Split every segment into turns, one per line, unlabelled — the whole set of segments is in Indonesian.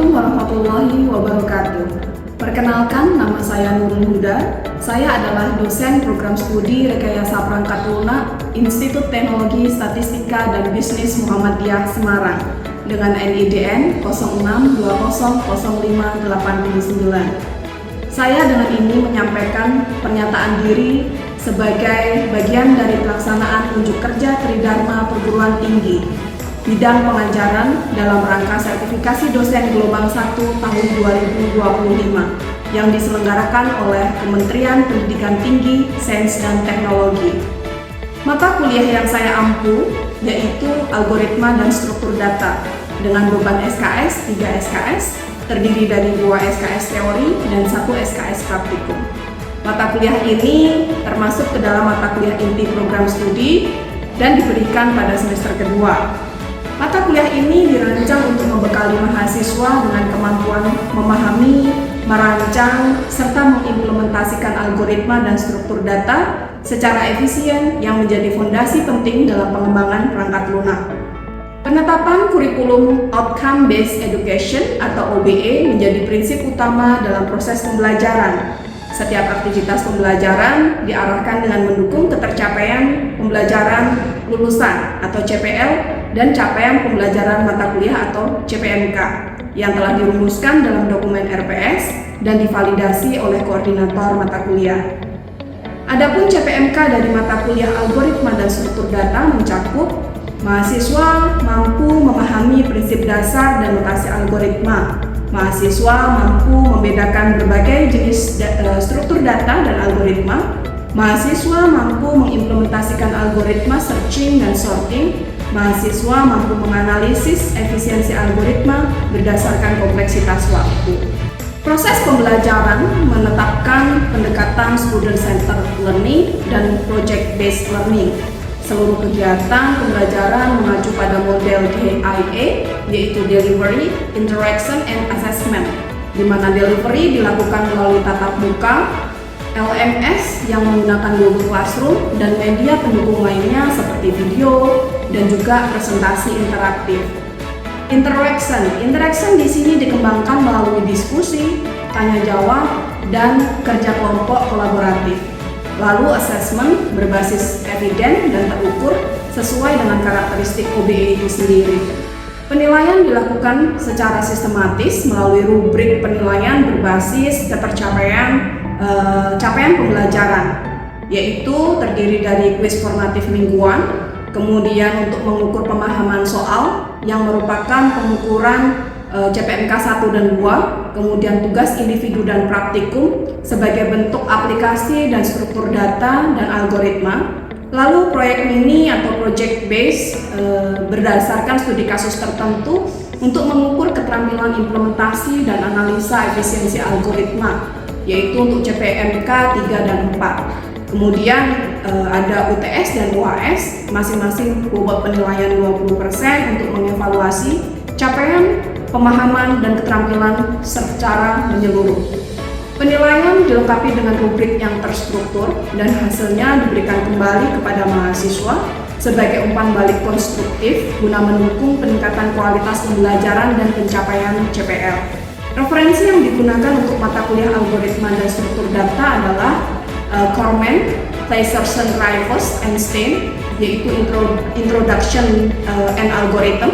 Assalamualaikum warahmatullahi wabarakatuh. Perkenalkan, nama saya Nurul Huda. Saya adalah dosen program studi Rekayasa Perangkat Lunak Institut Teknologi Statistika dan Bisnis Muhammadiyah Semarang dengan NIDN 06200589. Saya dengan ini menyampaikan pernyataan diri sebagai bagian dari pelaksanaan unjuk kerja Tridharma Perguruan Tinggi bidang pengajaran dalam rangka sertifikasi dosen gelombang 1 tahun 2025 yang diselenggarakan oleh Kementerian Pendidikan Tinggi, Sains dan Teknologi. Mata kuliah yang saya ampu yaitu Algoritma dan Struktur Data dengan beban SKS 3 SKS terdiri dari 2 SKS teori dan 1 SKS praktikum. Mata kuliah ini termasuk ke dalam mata kuliah inti program studi dan diberikan pada semester kedua. Mata kuliah ini dirancang untuk membekali mahasiswa dengan kemampuan memahami, merancang, serta mengimplementasikan algoritma dan struktur data secara efisien yang menjadi fondasi penting dalam pengembangan perangkat lunak. Penetapan kurikulum Outcome Based Education atau OBE menjadi prinsip utama dalam proses pembelajaran. Setiap aktivitas pembelajaran diarahkan dengan mendukung ketercapaian pembelajaran lulusan atau CPL dan capaian pembelajaran mata kuliah atau CPMK yang telah dirumuskan dalam dokumen RPS dan divalidasi oleh koordinator mata kuliah. Adapun CPMK dari mata kuliah Algoritma dan Struktur Data mencakup mahasiswa mampu memahami prinsip dasar dan notasi algoritma. Mahasiswa mampu membedakan berbagai jenis struktur data dan algoritma. Mahasiswa mampu mengimplementasikan algoritma searching dan sorting. Mahasiswa mampu menganalisis efisiensi algoritma berdasarkan kompleksitas waktu. Proses pembelajaran menetapkan pendekatan student-centered learning dan project-based learning. Seluruh kegiatan pembelajaran mengacu pada model DIA, yaitu Delivery, Interaction, and Assessment, di mana delivery dilakukan melalui tatap muka, LMS yang menggunakan Google Classroom, dan media pendukung lainnya seperti video dan juga presentasi interaktif. Interaction di sini dikembangkan melalui diskusi, tanya jawab, dan kerja kelompok kolaboratif. Lalu assessment berbasis eviden dan terukur sesuai dengan karakteristik OBE itu sendiri. Penilaian dilakukan secara sistematis melalui rubrik penilaian berbasis ketercapaian capaian pembelajaran, yaitu terdiri dari kuis formatif mingguan, kemudian untuk mengukur pemahaman soal yang merupakan pengukuran CPMK 1 dan 2, kemudian tugas individu dan praktikum sebagai bentuk aplikasi dan struktur data dan algoritma. Lalu proyek mini atau project base berdasarkan studi kasus tertentu untuk mengukur keterampilan implementasi dan analisa efisiensi algoritma, yaitu untuk CPMK 3 dan 4. Kemudian ada UTS dan UAS, masing-masing bobot penilaian 20% untuk mengevaluasi capaian pemahaman dan keterampilan secara menyeluruh. Penilaian dilengkapi dengan rubrik yang terstruktur dan hasilnya diberikan kembali kepada mahasiswa sebagai umpan balik konstruktif guna mendukung peningkatan kualitas pembelajaran dan pencapaian CPL. Referensi yang digunakan untuk mata kuliah Algoritma dan Struktur Data adalah Corman, Teiserson, Rivers, and Stein, yaitu Introduction and Algorithm.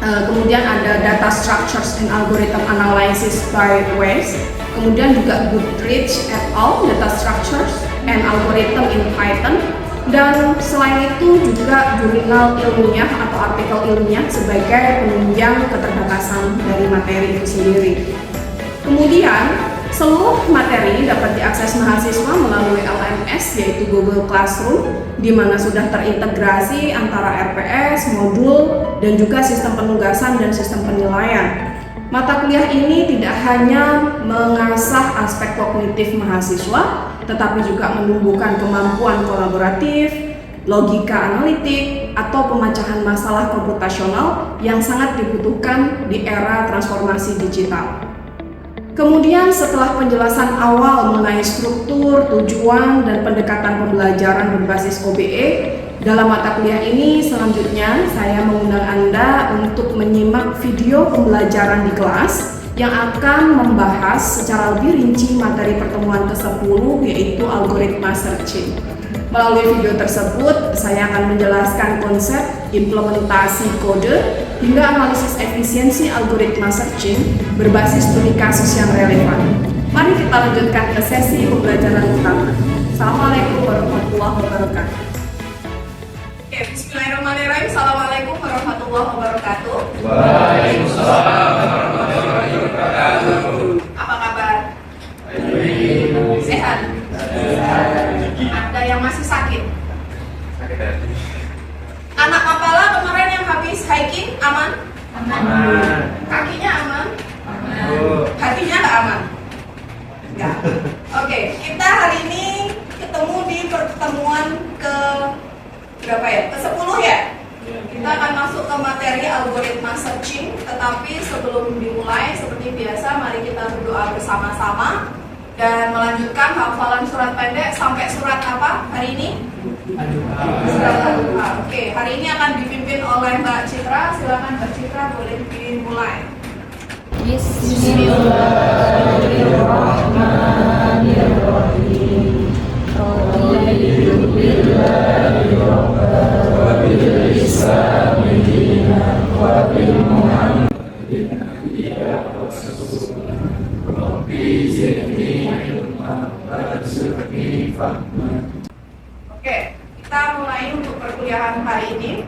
Kemudian ada Data Structures and Algorithm Analysis by Weiss. Kemudian juga Goodrich et al. Data Structures and Algorithm in Python. Dan selain itu juga jurnal ilmiah atau artikel ilmiah sebagai penunjang keterbatasan dari materi itu sendiri. Kemudian seluruh materi dapat diakses mahasiswa melalui LMS yaitu Google Classroom, di mana sudah terintegrasi antara RPS, modul, dan juga sistem penugasan dan sistem penilaian. Mata kuliah ini tidak hanya mengasah aspek kognitif mahasiswa, tetapi juga menumbuhkan kemampuan kolaboratif, logika analitik, atau pemecahan masalah komputasional yang sangat dibutuhkan di era transformasi digital. Kemudian setelah penjelasan awal mengenai struktur, tujuan, dan pendekatan pembelajaran berbasis OBE, Dalam mata kuliah ini selanjutnya saya mengundang Anda untuk menyimak video pembelajaran di kelas yang akan membahas secara lebih rinci materi pertemuan ke-10 yaitu algoritma searching. Melalui video tersebut, saya akan menjelaskan konsep, implementasi kode, hingga analisis efisiensi algoritma searching berbasis studi kasus yang relevan. Mari kita lanjutkan ke sesi pembelajaran utama. Assalamualaikum warahmatullahi wabarakatuh. Bismillahirrahmanirrahim. Assalamualaikum warahmatullahi wabarakatuh.
Waalaikumsalam warahmatullahi wabarakatuh.
Apa kabar? Sehat? Ada yang masih sakit? Anak Mapala kemarin yang habis hiking aman?
Aman.
Kakinya aman?
Aman.
Hatinya nggak aman? Enggak. Oke, kita hari ini ketemu di pertemuan ke berapa ya? Ke-10 ya? Kita akan masuk ke materi algoritma searching, tetapi sebelum dimulai seperti biasa mari kita berdoa bersama-sama dan melanjutkan hafalan surat pendek sampai surat apa hari ini? Surat Al-Duha. Oke, hari ini akan dipimpin oleh Mbak Citra. Silakan Mbak Citra, boleh dimulai.
Bismillahirrahmanirrahim.
Oke, kita mulai untuk perkuliahan hari ini.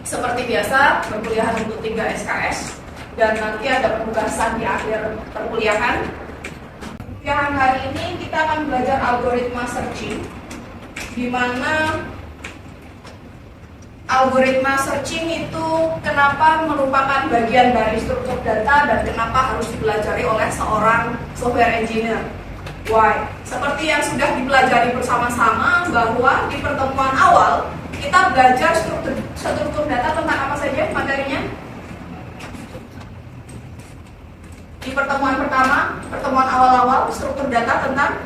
Seperti biasa, perkuliahan untuk 3 SKS dan nanti ada penugasan di akhir perkuliahan. Perkuliahan hari ini kita akan belajar algoritma searching, di mana algoritma searching itu kenapa merupakan bagian dari struktur data dan kenapa harus dipelajari oleh seorang software engineer. Why? Seperti yang sudah dipelajari bersama-sama bahwa di pertemuan awal kita belajar struktur data tentang apa saja materinya? Di pertemuan pertama, pertemuan awal-awal struktur data tentang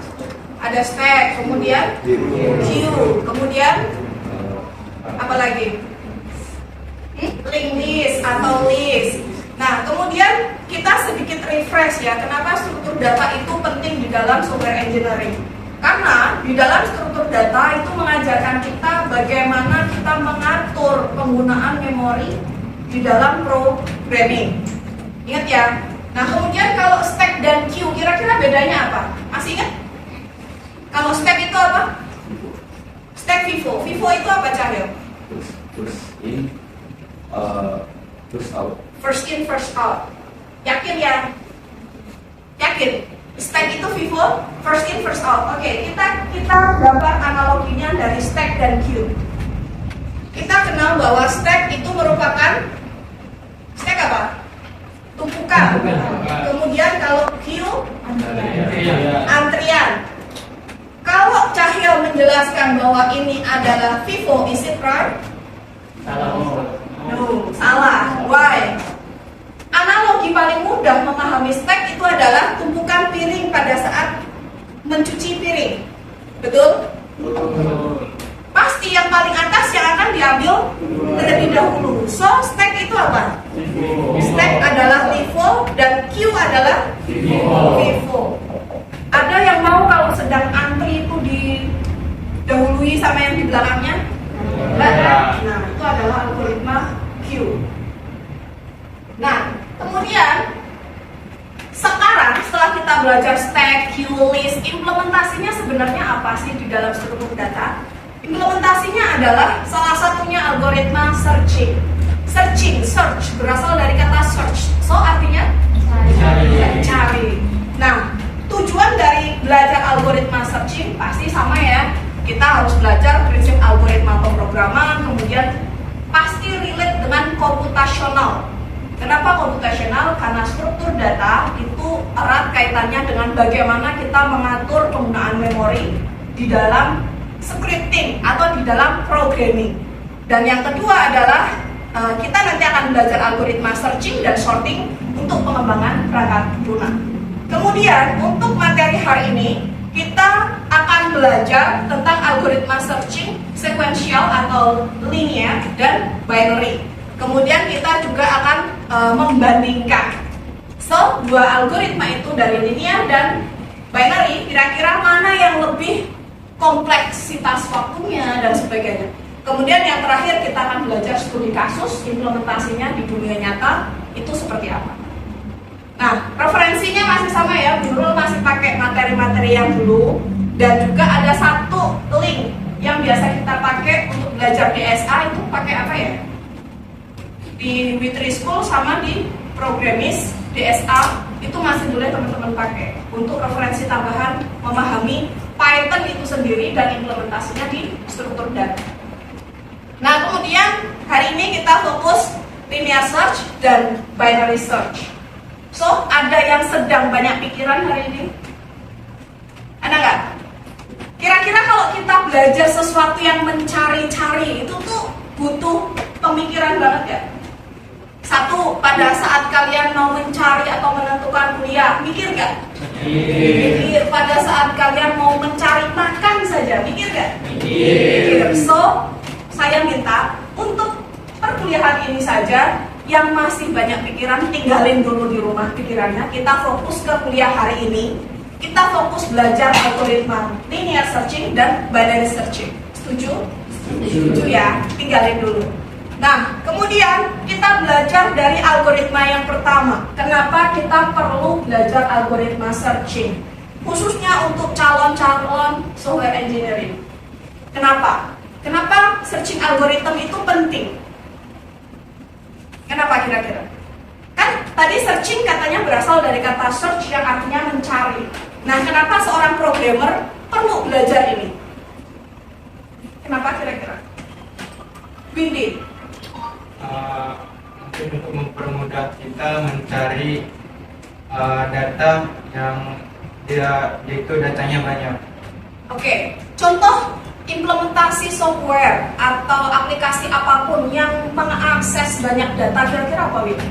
ada stack, kemudian queue, kemudian apa lagi? Linked list atau list. Nah, kemudian kita sedikit refresh ya, kenapa struktur data itu penting di dalam software engineering? Karena di dalam struktur data itu mengajarkan kita bagaimana kita mengatur penggunaan memori di dalam programming. Ingat ya? Nah, kemudian kalau stack dan queue, kira-kira bedanya apa? Masih ingat? Kalau stack itu apa? Stack FIFO. FIFO itu apa, Cahyo?
First in, first out.
First in, first out. Yakin ya? Yakin? Stack itu FIFO, first in, first out. Oke, kita gambar analoginya dari stack dan queue. Kita kenal bahwa stack itu merupakan stack apa? Tumpukan. Kemudian kalau queue, antrian. Kalau Cahyo menjelaskan bahwa ini adalah FIFO, is it right? No, salah. Why? Analogi paling mudah memahami stack itu adalah tumpukan piring pada saat mencuci piring. Betul? Pasti yang paling atas yang akan diambil terlebih dahulu. So, stack itu apa? Stack adalah FIFO dan queue adalah FIFO. Ada yang mau kalau sedang antri itu didahului sama yang di belakangnya? Nah, itu adalah algoritma queue. Nah, kemudian sekarang setelah kita belajar stack, queue, list, implementasinya sebenarnya apa sih di dalam struktur data? Implementasinya adalah salah satunya algoritma searching. Search berasal dari kata search. So artinya cari. Nah, tujuan dari belajar algoritma searching pasti sama ya. Kita harus belajar prinsip algoritma pemrograman, kemudian pasti relate dengan komputasional. Kenapa komputasional? Karena struktur data itu erat kaitannya dengan bagaimana kita mengatur penggunaan memori di dalam scripting atau di dalam programming. Dan yang kedua adalah kita nanti akan belajar algoritma searching dan sorting untuk pengembangan perangkat lunak. Kemudian untuk materi hari ini kita akan belajar tentang algoritma searching, sequential atau linear, dan binary. Kemudian kita juga akan membandingkan. So, dua algoritma itu dari linear dan binary, kira-kira mana yang lebih kompleksitas waktunya dan sebagainya. Kemudian yang terakhir kita akan belajar studi kasus, implementasinya di dunia nyata itu seperti apa. Nah, referensinya masih sama ya, Bu Nurul masih pakai materi-materi yang dulu. Dan juga ada satu link yang biasa kita pakai untuk belajar DSA, itu pakai apa ya? Di Witri School sama di Programmis DSA itu masih boleh teman-teman pakai untuk referensi tambahan memahami Python itu sendiri dan implementasinya di struktur data. Nah, kemudian hari ini kita fokus linear search dan binary search. So, ada yang sedang banyak pikiran hari ini? Ada nggak? Kira-kira kalau kita belajar sesuatu yang mencari-cari itu tuh butuh pemikiran banget ya? Satu, pada saat kalian mau mencari atau menentukan kuliah, mikir nggak? Mikir. Pada saat kalian mau mencari makan saja, mikir nggak? Mikir. So, saya minta untuk perkuliahan ini saja, yang masih banyak pikiran, tinggalin dulu di rumah pikirannya. Kita fokus ke kuliah hari ini. Kita fokus belajar algoritma linear searching dan binary searching. Setuju? Setuju ya, tinggalin dulu. Nah, kemudian kita belajar dari algoritma yang pertama. Kenapa kita perlu belajar algoritma searching? Khususnya untuk calon-calon software engineering. Kenapa? Kenapa searching algorithm itu penting? Kenapa kira-kira? Kan tadi searching katanya berasal dari kata search yang artinya mencari. Nah, kenapa seorang programmer perlu belajar ini? Kenapa kira-kira? Windy?
Mungkin untuk mempermudah kita mencari data yang dia itu datanya banyak.
Oke, contoh implementasi software atau aplikasi apapun yang mengakses banyak data, kira-kira apa, Windy?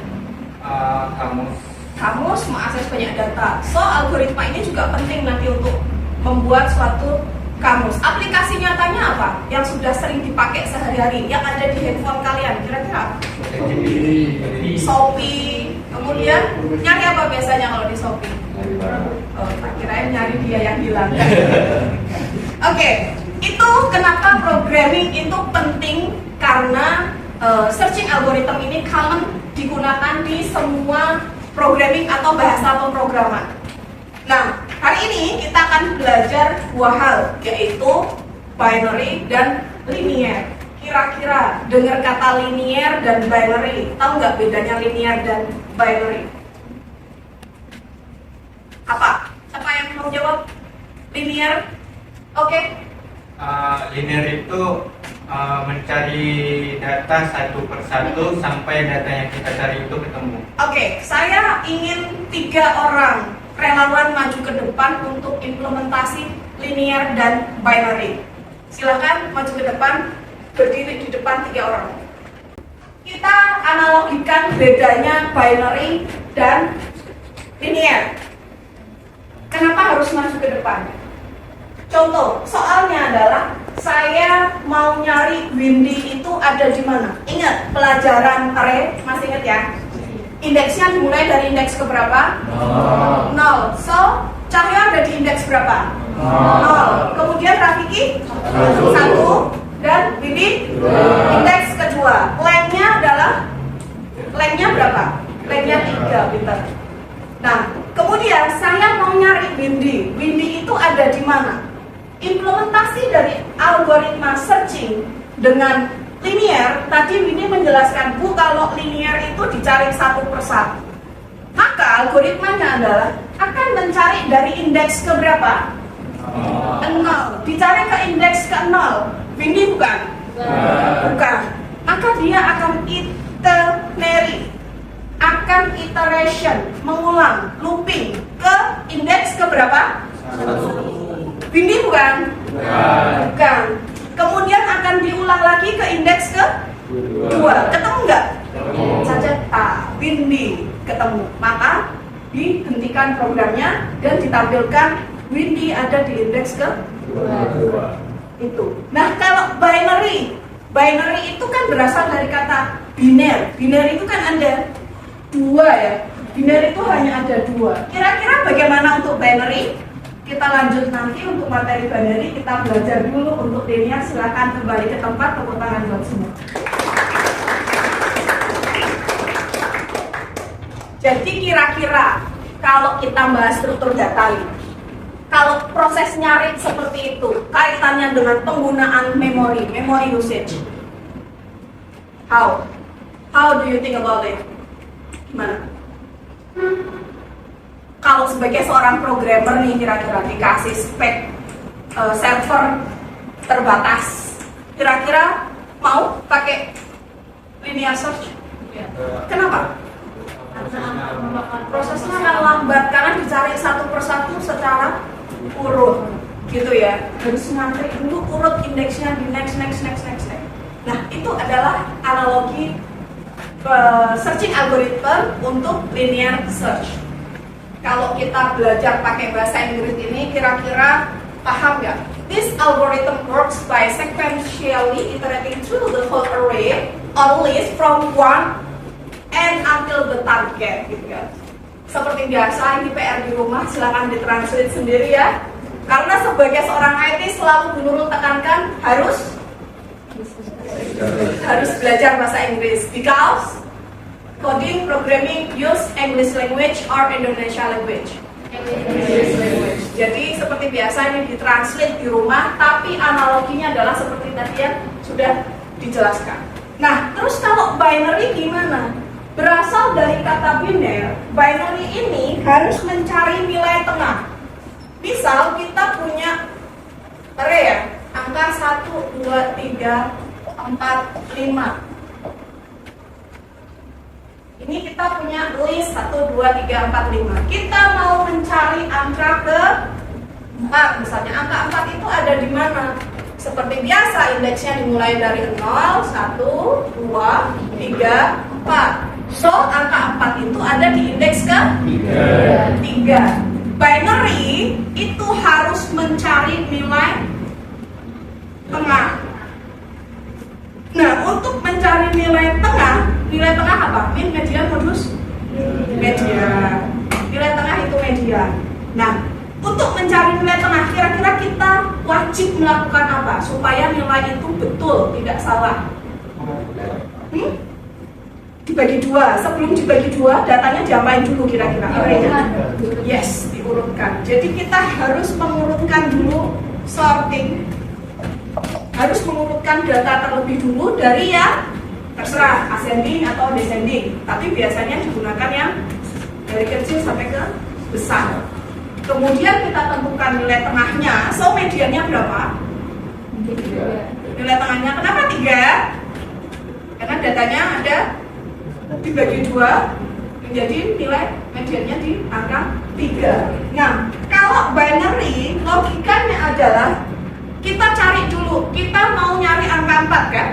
Kamus mengakses banyak data. So, algoritma ini juga penting nanti untuk membuat suatu kamus. Aplikasi nyatanya apa? Yang sudah sering dipakai sehari-hari, yang ada di handphone kalian, kira-kira apa? Shopee. Kemudian nyari apa biasanya kalau di Shopee? Oh, tak kirain nyari dia yang hilang. Oke, itu kenapa programming itu penting, karena searching algorithm ini common digunakan di semua programming atau bahasa pemrograman. Nah, hari ini kita akan belajar dua hal, yaitu binary dan linear. Kira-kira dengar kata linear dan binary, tahu nggak bedanya linear dan binary? Apa? Siapa yang mau jawab? Linear? Oke.
Linear itu mencari data satu persatu sampai data yang kita cari itu ketemu.
Oke, saya ingin 3 orang relawan maju ke depan untuk implementasi linear dan binary. Silakan maju ke depan, berdiri di depan 3 orang. Kita analogikan bedanya binary dan linear. Kenapa harus maju ke depan? Contoh, soalnya adalah saya mau nyari Windy itu ada di mana? Ingat pelajaran array, masih ingat ya? Indeksnya dimulai dari indeks keberapa? 0. So, Cahyo ada di indeks berapa? 0. Kemudian Rafiki? 1. Dan Windy? Indeks kedua. Lengthnya adalah? Lengthnya berapa? Lengthnya 3, pintar. Nah, kemudian saya mau nyari Windy. Windy itu ada di mana? Implementasi dari algoritma searching dengan linear, tadi Windy menjelaskan, Bu, kalau linear itu dicari satu persatu. Maka algoritmanya adalah akan mencari dari indeks ke berapa? 0. Dicari ke indeks ke 0. Windy bukan? Bukan. Maka dia akan iterary, akan iteration, mengulang, looping ke indeks ke berapa? 1. Windy bukan? Bukan. Kemudian akan diulang lagi ke indeks ke 2. Ketemu nggak? Saja Windy ketemu. Maka dihentikan programnya dan ditampilkan Windy ada di indeks ke
2.
itu. Nah, kalau binary itu kan berasal dari kata biner. Biner itu kan ada 2 ya. Biner itu hanya ada 2. Kira-kira bagaimana untuk binary? Kita lanjut nanti untuk materi binary. Kita belajar dulu untuk linear. Silakan kembali ke tempat, tepuk tangan buat semua. Jadi kira-kira kalau kita bahas struktur data ini, kalau proses nyari seperti itu, kaitannya dengan penggunaan memori usage. How do you think about it? Gimana? Kalau sebagai seorang programmer nih, kira-kira dikasih spek server terbatas, kira-kira mau pakai linear search? Kenapa? Prosesnya akan lambat karena dicari satu persatu secara urut, gitu ya. Harus ngantri dulu urut indeksnya di next. Nah, itu adalah analogi searching algorithm untuk linear search. Kalau kita belajar pakai bahasa Inggris ini, kira-kira paham nggak? This algorithm works by sequentially iterating through the whole array or list from one and until the target, gitu kan. Seperti biasa, ini PR di rumah, silakan ditranslate sendiri ya. Karena sebagai seorang IT selalu Bu Nurul tekankan harus belajar bahasa Inggris, because coding, programming use English language or Indonesia language. Jadi seperti biasa ini ditranslate di rumah, tapi analoginya adalah seperti tadi yang sudah dijelaskan. Nah, terus kalau binary gimana? Berasal dari kata biner. Binary ini harus mencari nilai tengah. Misal kita punya array ya, angka 1, 2, 3, 4, 5. Ini kita punya list 1, 2, 3, 4, 5. Kita mau mencari angka ke 4 misalnya. Angka 4 itu ada di mana? Seperti biasa indeksnya dimulai dari 0, 1, 2, 3, 4. So, angka 4 itu ada di indeks ke 3. Binary itu harus mencari nilai tengah. Nah, untuk mencari nilai tengah apa? Min, median, modus? Median. Nilai tengah itu median. Nah, untuk mencari nilai tengah, kira-kira kita wajib melakukan apa supaya nilai itu betul, tidak salah? Dibagi 2. Sebelum dibagi 2, datanya diapain dulu kira-kira? Yes, diurutkan. Jadi kita harus mengurutkan dulu, sorting. Harus mengurutkan data terlebih dulu dari yang terserah ascending atau descending. Tapi biasanya digunakan yang dari kecil sampai ke besar. Kemudian kita tentukan nilai tengahnya. So, mediannya berapa? 3. Nilai tengahnya kenapa 3? Karena datanya ada dibagi 2 menjadi nilai mediannya di angka 3. Nah, kalau binary logikanya adalah kita cari dulu, kita mau nyari angka 4 kan?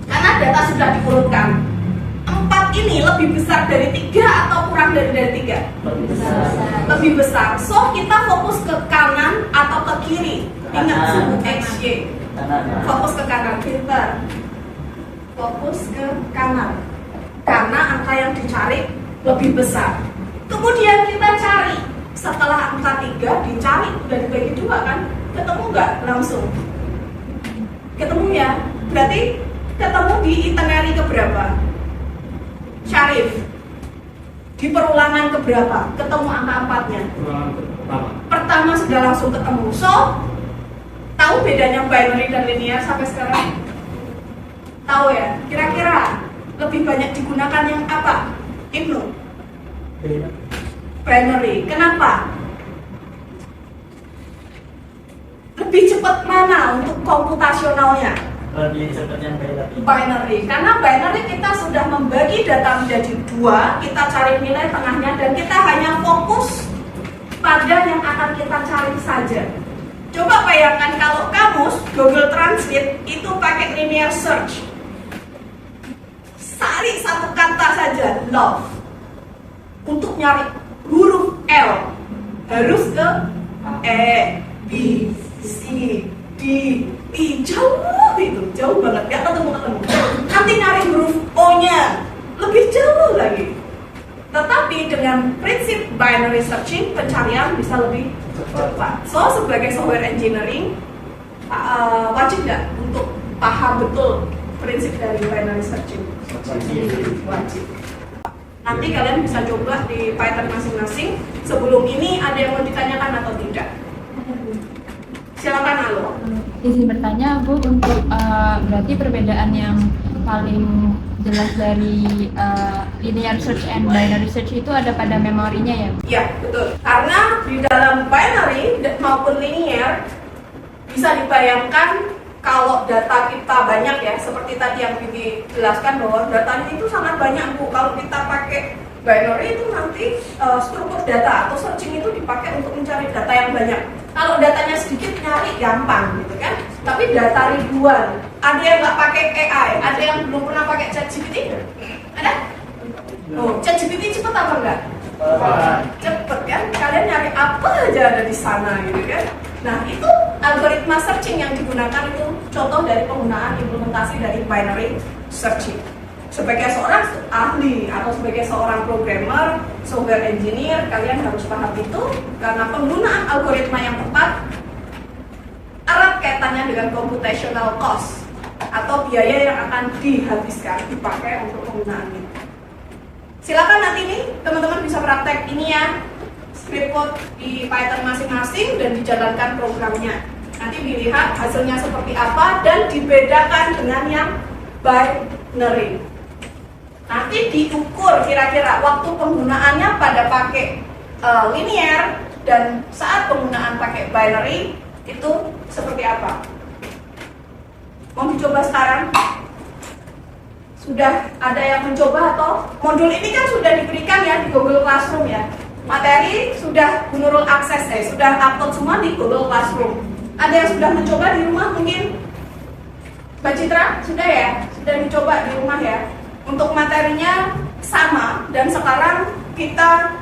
Karena data sudah diurutkan. 4 ini lebih besar dari 3 atau kurang dari 3? Lebih besar. So, kita fokus ke kanan atau ke kiri. Ingat sebut XY. Fokus ke kanan, pintar. Fokus ke kanan. Karena angka yang dicari lebih besar. Kemudian kita cari. Setelah angka 3 dicari, udah dibagi 2 kan? Ketemu nggak langsung? Ketemu ya? Berarti ketemu di itinerary keberapa? Syarif, di perulangan keberapa? Ketemu angka 4-nya? Pertama sudah langsung ketemu. So, tahu bedanya binary dan linear sampai sekarang? Tahu ya? Kira-kira lebih banyak digunakan yang apa? Ibnu? Binary. Kenapa? Lebih cepat mana untuk komputasionalnya?
Lebih cepat yang
binary. Karena binary kita sudah membagi data menjadi 2, kita cari nilai tengahnya dan kita hanya fokus pada yang akan kita cari saja. Coba bayangkan kalau kamus Google Translate itu pakai linear search. Cari satu kata saja, love. Untuk nyari huruf L harus ke E, B, C, D, E, jauh itu, jauh banget, gak ketemu. Nanti nyari huruf O-nya, lebih jauh lagi. Tetapi dengan prinsip binary searching, pencarian bisa lebih cepat. So, sebagai software engineering, wajib nggak untuk paham betul prinsip dari binary searching? Wajib. Nanti kalian bisa coba di Python masing-masing. Sebelum ini ada yang mau ditanyakan atau tidak? Silakan, halo.
Izin bertanya, Bu, untuk berarti perbedaan yang paling jelas dari linear search and binary search itu ada pada memorinya ya?
Ya, betul. Karena di dalam binary maupun linear bisa dibayangkan kalau data kita banyak ya, seperti tadi yang Bibi jelaskan bahwa datanya itu sangat banyak, Bu. Kalau kita pakai binary itu nanti struktur data atau searching itu dipakai untuk mencari data yang banyak. Kalau datanya sedikit nyari gampang gitu kan. Tapi data ribuan, ada yang nggak pakai AI, ada yang belum pernah pakai ChatGPT? Ada? Oh, ChatGPT cepet apa enggak? Cepet kan? Kalian nyari apa aja ada di sana gitu kan? Nah, itu algoritma searching yang digunakan itu contoh dari penggunaan implementasi dari binary searching. Sebagai seorang ahli atau sebagai seorang programmer, software engineer, kalian harus paham itu karena penggunaan algoritma yang tepat erat kaitannya dengan computational cost atau biaya yang akan dihabiskan dipakai untuk penggunaan ini. Silakan nanti nih teman-teman bisa praktek ini ya, script code di Python masing-masing dan dijalankan programnya. Nanti dilihat hasilnya seperti apa dan dibedakan dengan yang binary. Nanti diukur kira-kira waktu penggunaannya pada pakai linear dan saat penggunaan pakai binary itu seperti apa. Mau dicoba sekarang? Sudah ada yang mencoba atau modul ini kan sudah diberikan ya di Google Classroom ya. Materi sudah Bu Nurul akses sudah upload semua di Google Classroom. Ada yang sudah mencoba di rumah mungkin? Mbak Citra sudah ya? Sudah dicoba di rumah ya? Untuk materinya sama dan sekarang kita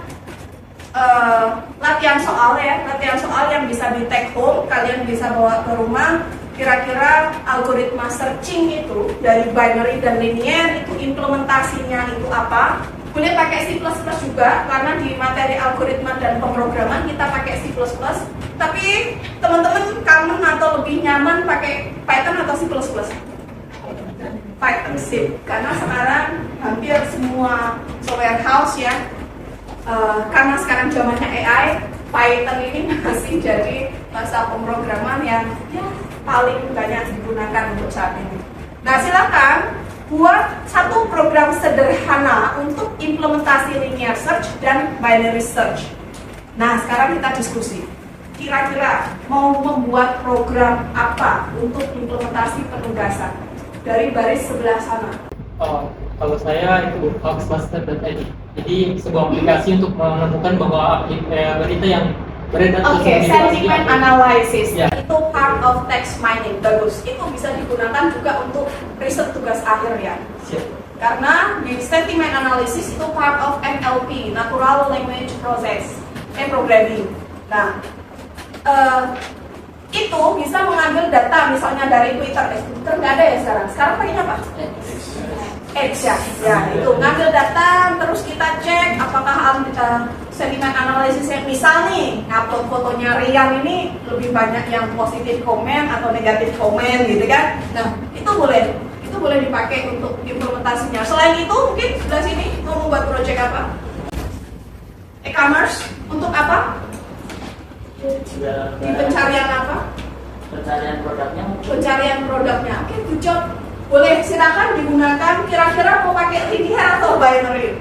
latihan soal ya, latihan soal yang bisa di take home, kalian bisa bawa ke rumah. Kira-kira algoritma searching itu dari binary dan linear itu implementasinya itu apa? Boleh pakai C++ juga karena di materi algoritma dan pemrograman kita pakai C++. Tapi teman-teman kangen atau lebih nyaman pakai Python atau C++? Python sih, karena sekarang hampir semua software house ya, karena sekarang zamannya AI, Python ini masih jadi bahasa pemrograman yang ya, paling banyak digunakan untuk saat ini. Nah, silakan buat satu program sederhana untuk implementasi linear search dan binary search. Nah, sekarang kita diskusi. Kira-kira mau membuat program apa untuk implementasi penugasan? Dari baris sebelah sana.
Oh, kalau saya itu Oxbuster.id. Jadi sebuah aplikasi untuk menemukan bahwa berita yang beredar
Oke, sentiment analysis
ya.
itu part of text mining, bagus. Itu bisa digunakan juga untuk riset tugas akhir ya.
Siap.
Karena di sentiment analysis itu part of NLP, Natural Language Process, programming. Nah, itu bisa mengambil data misalnya dari Twitter. Twitter nggak ada ya sekarang. Sekarang pakainya apa? X ya. Ya, itu ngambil data terus kita cek apakah sentiment analysis yang misal nih upload fotonya Rian ini lebih banyak yang positif komen atau negatif komen gitu kan. Nah, itu boleh dipakai untuk implementasinya. Selain itu mungkin sebelah sini mau membuat project apa? E-commerce untuk apa? Di pencarian apa? Pencarian produknya. Oke, good job. Boleh silakan digunakan. Kira-kira mau pakai linear atau binary?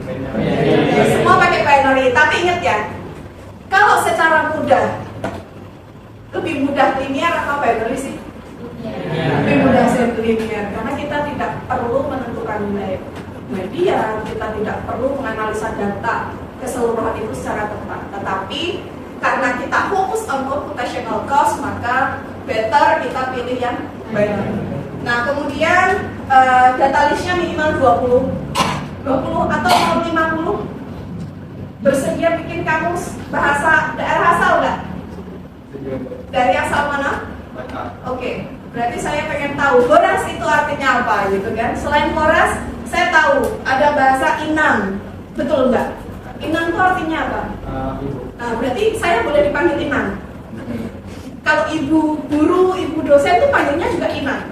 Semua pakai binary. Tapi ingat ya, kalau secara mudah, lebih mudah linear atau binary sih? Lebih mudah linear karena kita tidak perlu menentukan nilai median, kita tidak perlu menganalisa data keseluruhan itu secara tepat. Tetapi karena kita fokus on computational cost, maka better kita pilih yang binary. Nah, kemudian data listnya minimal 20 atau 50. Bersedia bikin kamus bahasa daerah asal nggak? Dari asal mana? Oke, berarti saya pengen tahu horas itu artinya apa gitu kan. Selain horas, saya tahu ada bahasa Inang. Betul nggak? Inang itu artinya apa? Nah, berarti saya boleh dipanggil Inang. Kalau ibu guru, ibu dosen itu panggilnya juga Inang.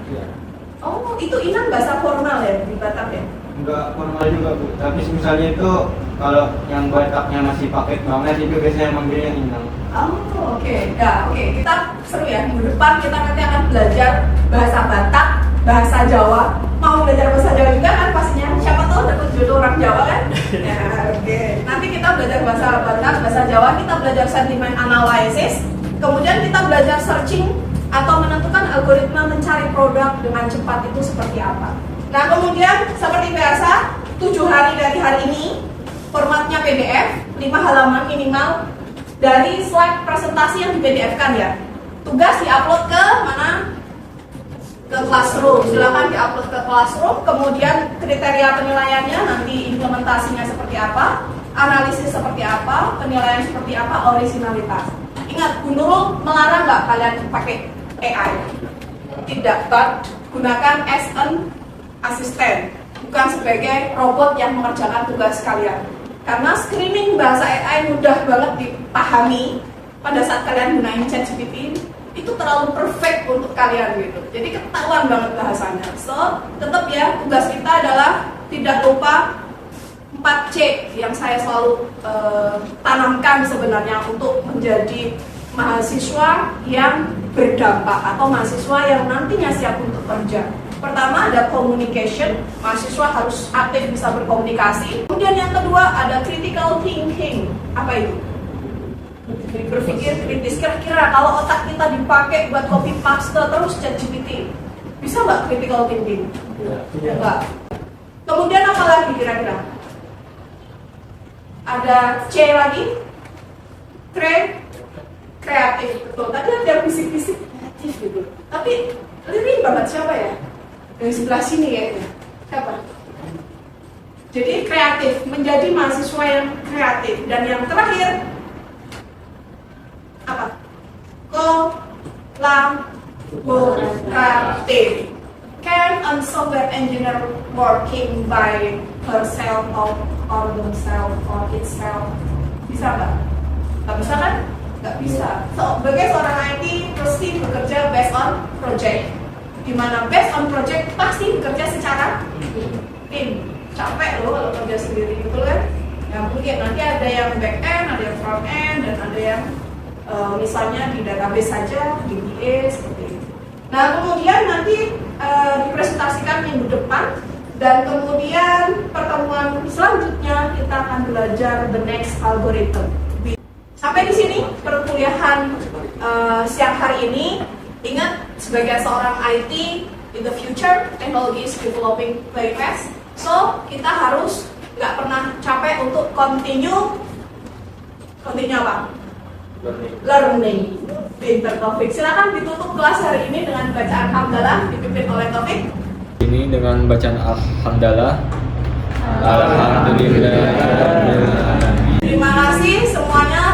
Oh, itu Inang bahasa formal ya di Batak ya?
Enggak formal juga Bu, tapi misalnya itu kalau yang Bataknya masih pakai banget itu biasanya manggilnya Inang.
Oh, oke. Ya, oke. Kita seru ya. Minggu depan kita nanti akan belajar bahasa Batak, bahasa Jawa. Mau belajar bahasa Jawa juga kan pastinya. Siapa tahu dapat jodoh orang Jawa kan? Ya, oke. Nanti kita belajar bahasa Batak, bahasa Jawa. Kita belajar sentiment analysis. Kemudian kita belajar searching atau menentukan algoritma mencari produk dengan cepat itu seperti apa. Nah, kemudian seperti biasa, 7 hari dari hari ini formatnya PDF, 5 halaman minimal dari slide presentasi yang di PDF-kan ya. Tugas diupload ke mana? Ke Classroom. Silakan diupload ke Classroom. Kemudian kriteria penilaiannya nanti implementasinya seperti apa, analisis seperti apa, penilaian seperti apa, originalitas. Ingat, Bu Nurul melarang nggak kalian pakai AI? Tidak, but gunakan as an asisten, bukan sebagai robot yang mengerjakan tugas kalian. Karena screening bahasa AI mudah banget dipahami pada saat kalian gunain ChatGPT, itu terlalu perfect untuk kalian gitu. Jadi ketahuan banget bahasanya. So, tetap ya, tugas kita adalah tidak lupa 4C yang saya selalu tanamkan sebenarnya untuk menjadi mahasiswa yang berdampak atau mahasiswa yang nantinya siap untuk kerja. Pertama ada communication, mahasiswa harus aktif bisa berkomunikasi. Kemudian yang kedua ada critical thinking. Apa itu? Berpikir kritis. Kira-kira kalau otak kita dipakai buat copy paste terus ChatGPT, bisa nggak critical thinking? Enggak. Kemudian apa lagi kira-kira? Ada C lagi, kreatif, betul. Tadi ada bisik-bisik kreatif gitu. Tapi lirik banget siapa ya? Dari sebelah sini ya, siapa? Jadi kreatif, menjadi mahasiswa yang kreatif. Dan yang terakhir apa? Kolaboratif. Can a software engineer working by herself or themselves or itself? Bisa nggak? Nggak bisa kan? Nggak bisa. So, sebagai seorang IT pasti bekerja based on project. Dimana based on project pasti bekerja secara tim. Capek loh kalau kerja sendiri gitu kan? Ya mungkin nanti ada yang back end, ada yang front end, dan ada yang misalnya di database saja, di DBA seperti itu. Nah kemudian nanti dipresentasikan minggu depan, dan kemudian pertemuan selanjutnya kita akan belajar the next algorithm. Sampai di sini perkuliahan siang hari ini. Ingat, sebagai seorang IT in the future, technology is developing very fast. So kita harus nggak pernah capek untuk continue apa? Learning. Pinter Taufik. Silakan ditutup kelas hari ini dengan bacaan hamdalah dipimpin oleh Taufik.
Ini dengan bacaan alhamdulillah. Alhamdulillah.
Terima kasih semuanya.